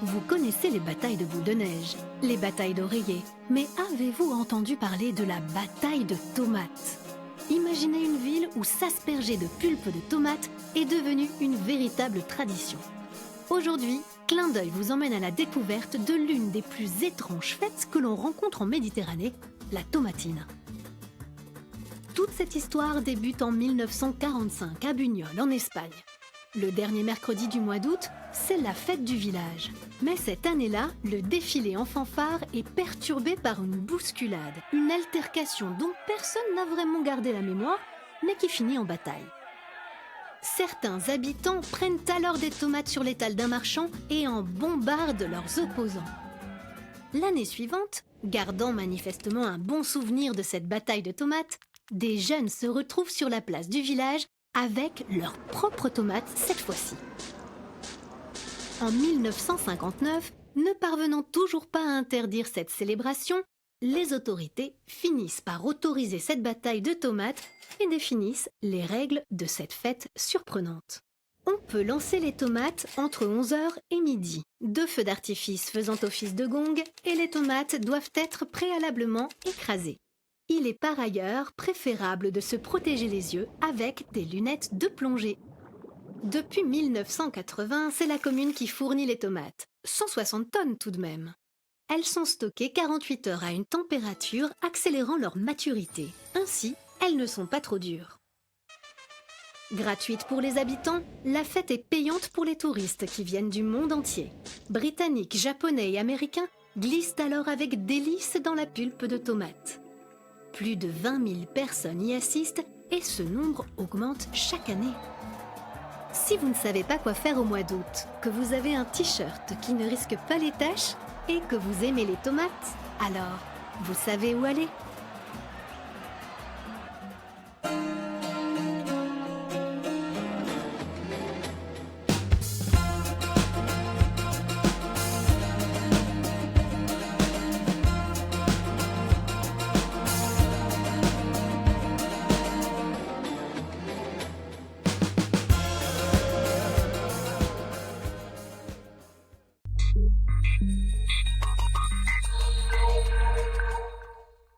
Vous connaissez les batailles de boules de neige, les batailles d'oreillers, mais avez-vous entendu parler de la bataille de tomates? Imaginez une ville où s'asperger de pulpe de tomates est devenu une véritable tradition. Aujourd'hui, Clin d'œil vous emmène à la découverte de l'une des plus étranges fêtes que l'on rencontre en Méditerranée, la tomatine. Toute cette histoire débute en 1945 à Buñol, en Espagne. Le dernier mercredi du mois d'août, c'est la fête du village. Mais cette année-là, le défilé en fanfare est perturbé par une bousculade, une altercation dont personne n'a vraiment gardé la mémoire, mais qui finit en bataille. Certains habitants prennent alors des tomates sur l'étal d'un marchand et en bombardent leurs opposants. L'année suivante, gardant manifestement un bon souvenir de cette bataille de tomates, des jeunes se retrouvent sur la place du village avec leurs propres tomates cette fois-ci. En 1959, ne parvenant toujours pas à interdire cette célébration, les autorités finissent par autoriser cette bataille de tomates et définissent les règles de cette fête surprenante. On peut lancer les tomates entre 11h et midi, 2 feux d'artifice faisant office de gong, et les tomates doivent être préalablement écrasées. Il est par ailleurs préférable de se protéger les yeux avec des lunettes de plongée. Depuis 1980, c'est la commune qui fournit les tomates, 160 tonnes tout de même. Elles sont stockées 48 heures à une température accélérant leur maturité. Ainsi, elles ne sont pas trop dures. Gratuite pour les habitants, la fête est payante pour les touristes qui viennent du monde entier. Britanniques, Japonais et Américains glissent alors avec délice dans la pulpe de tomates. Plus de 20 000 personnes y assistent et ce nombre augmente chaque année. Si vous ne savez pas quoi faire au mois d'août, que vous avez un t-shirt qui ne risque pas les taches et que vous aimez les tomates, alors vous savez où aller.